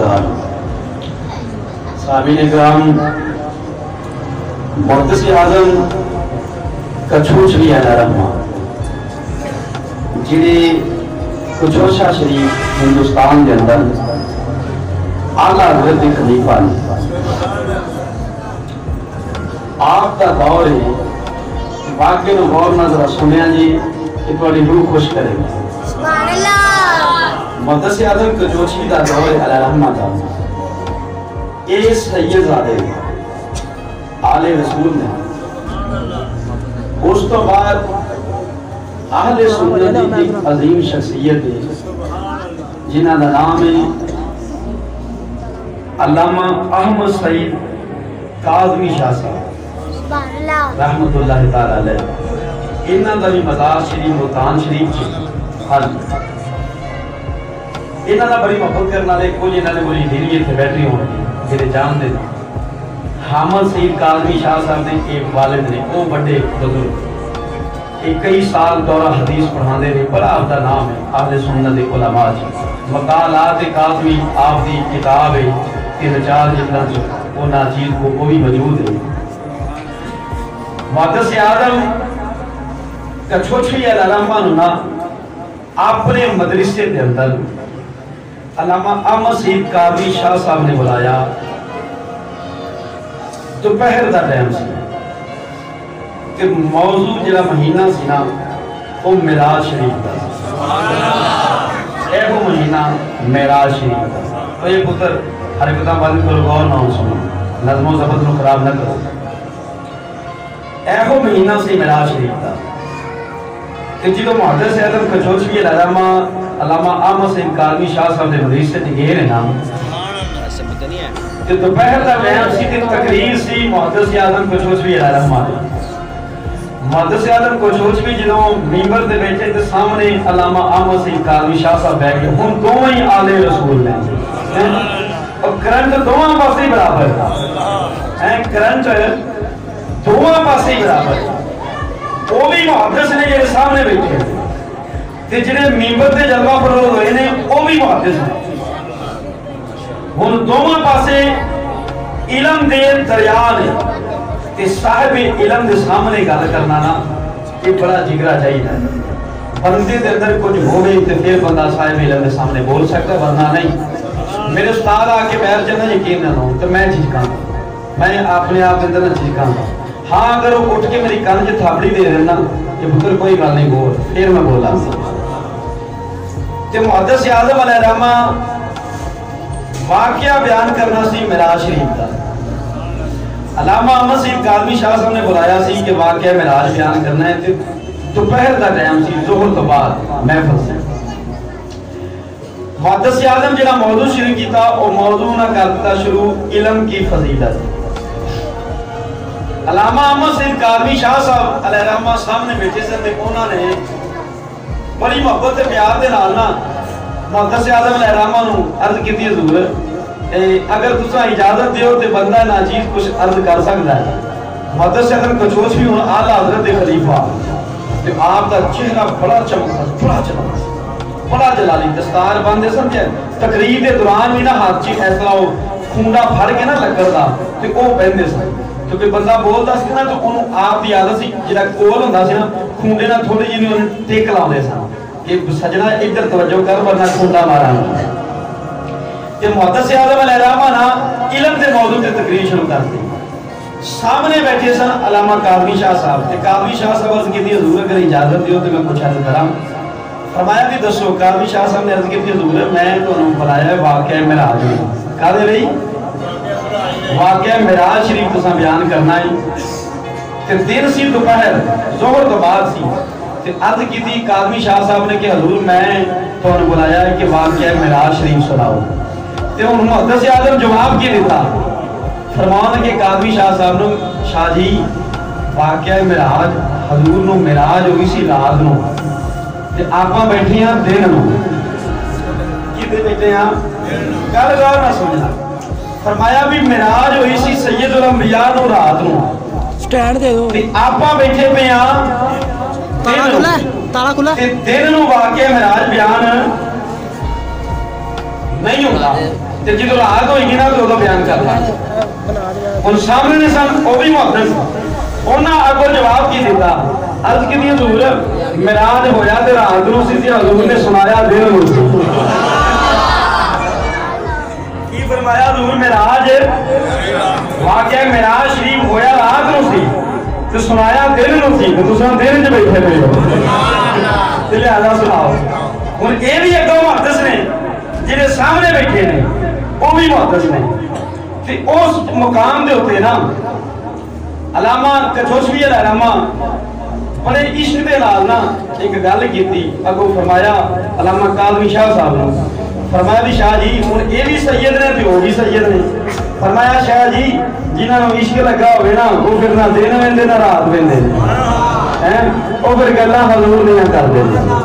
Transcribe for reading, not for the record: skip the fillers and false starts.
تعالی صحابین اکرام محدث اعظم کچھوچوی علیہ رحمہ جڑے کچھوچا شریف ہندوستان کے اندر اعلیٰ حضرت خلیفہ نے آپ کا دور ہے واقعے میں غور نظر سنیا جی کہ تھوڑی روح خوش کرے گا سبحان اللہ محدث اعظم کچھوچوی کا دور علیہ رحمہ کا اے سید زادے آل رسول نے اس تو بعد اہل سنت کی ایک عظیم شخصیت ہے جنہ کا نام ہے علامہ احمد سعید کاظمی شاہ صاحب سبحان اللہ رحمت اللہ تعالی علیہ انہاں دا بھی مزار شریف ملتان شریف چ انہاں دا بڑی محبت کرنے والے کچھ انہاں نے بڑی دلی اتنے بیٹھے ہونے جڑے جان دے حامد سعید کاظمی شاہ صاحب نے ایک والد نے وہ بڑے بزرگ کئی سال دورہ حدیث پڑھانے رہے بڑا آپ کا نام ہے اہل سنت علماء مقالات کاظمی آپ دی کتاب ہے تین چار جلداں وہ ناچیز کو بھی موجود ہے محدث اعظم کچھوچوی علیہ رحمہ نے اپنے مدرسے کے اندر علامہ احمد سعید کاظمی شاہ صاحب نے بلایا دوپہر دا ٹائم سی کہ موضوع جڑا مہینہ سی نا وہ معراج شریف دا اے وہ مہینہ معراج شریف دا تو یہ پتر حرکتاں بند کرو غور نہ سنو نظم و ضبط نو خراب نہ کرو اے وہ مہینہ سی معراج شریف دا کہ جدو محدث اعظم کچھوچوی علیہ رحمہ علامہ احمد سعید کاظمی شاہ صاحب نے مدرسے تے گئے ہیں نا کہ دوپہر دا ٹائم سی تے تقریر سی محدث اعظم کچھوچوی علیہ رحمہ محدث اعظم کچھوچوی جدوں ممبر تے بیٹھے تے سامنے علامہ احمد سعید کاظمی شاہ صاحب بیٹھ گئے ہن دوویں ہی آل رسول نے اور کرنٹ دوواں پاسے برابر ہے کرنٹ دوواں پاسے برابر وہ بھی محدث نے جڑے سامنے بیٹھے تے جڑے ممبر تے جلوہ فروز ہوئے نے وہ بھی محدث نے ہن دوواں پاسے علم دے دریا نے تے صاحب علم دے سامنے گل کرنا نا یہ بڑا جگرا چاہیے بندے دے اندر کچھ ہوئے تے پھر بندہ صاحب علم دے سامنے بول سکتا ورنہ نہیں میرے استاد آ کے بیر جانا یقین نہ ہو تو میں جھجکاں میں اپنے آپ اندر نہ جھجکاں ہاں اگر وہ اٹھ کے میری کان چ تھاپڑی دے دینا کہ پتر کوئی گل نہیں بول پھر میں بولا تے محدث اعظم علیہ رحمہ واقعہ بیان کرنا سی معراج شریف دا علامہ احمد سعید کاظمی شاہ صاحب نے بلایا سی کہ واقعہ معراج بیان کرنا ہے تے دوپہر دا ٹائم سی ظہر تو بعد محفل سے محدث اعظم جڑا موضوع شروع کیتا وہ موضوع نہ کرتا شروع علم کی فضیلت علامہ احمد سعید کاظمی شاہ صاحب علیہ رحمہ سامنے بیٹھے سے انہوں نے بڑی محبت پیار دے نال نا محدث اعظم علیہ رحمہ نو عرض کیتی حضور اگر تساں اجازت دیو تے بندہ ناچیز کچھ عرض کر سکتا ہے محدث اعظم کچھوچوی ہوں اعلیٰ حضرت خلیفہ تے آپ کا چہرہ بڑا چمکتا بڑا جلالی دستار باندھے سمجھے تقریر دے دوران بھی نا ہاتھ چی ایسا ہو کھونڈا پھڑ کے نا لکڑ دا تے او پہندے سن کیونکہ بندہ بولتا سی نا تو انہوں آپ دی عادت سی جڑا کول ہوندا سی نا کھونڈے نا تھوڑی جی انہوں ٹیک لاؤندے سن کہ سجنا ادھر توجہ کر ورنہ کھونڈا مارا کہ محدث اعظم علیہ رحمہ نا علم دے موضوع تے تقریر شروع کرتے سامنے بیٹھے سن علامہ کاظمی شاہ صاحب تے کاظمی شاہ صاحب عرض کی حضور اگر اجازت دیو تو میں کچھ عرض کراں فرمایا بھی دسو کاظمی شاہ صاحب نے عرض کی حضور میں تو انہوں بلایا ہے واقعہ معراج میں کہا دے رہی واقعہ معراج شریف تساں بیان کرنا ہے کہ دن سی دوپہر ظہر تو بعد سی تے عرض کی تھی کاظمی شاہ صاحب نے کہ حضور میں تو انہوں بلایا ہے کہ واقعہ معراج شریف سناؤ تے انہوں محدث اعظم جواب کی دیتا فرمانا کہ کاظمی شاہ صاحب نے شاہ جی واقعہ معراج حضور نو معراج ہوئی سی رات نو تے آپاں بیٹھے ہیں دن نو کی دے بیٹھے ہیں گل غور نہ سمجھنا فرمایا بھی معراج ہوئی سی سید الانبیاء نو رات نو سٹینڈ دے دو تے آپاں بیٹھے پہ ہیں تالا کھلا دن نو واقعہ معراج بیان نہیں ہوتا تے جدوں رات ہوئی گی نا تو وہ بیان کرنا ہن سامنے نے سن وہ بھی محدث انہاں اگوں جواب کی دیتا عرض کی حضور معراج ہویا تے رات نوں سی حضور نے سنایا دن نوں کی فرمایا حضور معراج واقعہ معراج شریف ہویا رات نوں سی تے سنایا دن نوں سی تے تساں دن وچ بیٹھے ہوئے ہو تے لہذا سناؤ ہن اے بھی اگوں محدث نے جڑے سامنے بیٹھے نے وہ بھی محدث نے تے اس مقام دے ہوتے نا علامہ کچھوشوی علامہ بڑے عشق دے نال نا ایک گل کیتی اگوں فرمایا علامہ کاظمی شاہ صاحب نے فرمایا بھی شاہ جی ہن اے بھی سید نے تے وہ بھی سید نے فرمایا شاہ جی جنہاں نوں عشق لگا ہوئے نا وہ پھر نہ دن ویندے نہ رات ویندے ہیں او پھر گلاں حضور دیاں کردے نے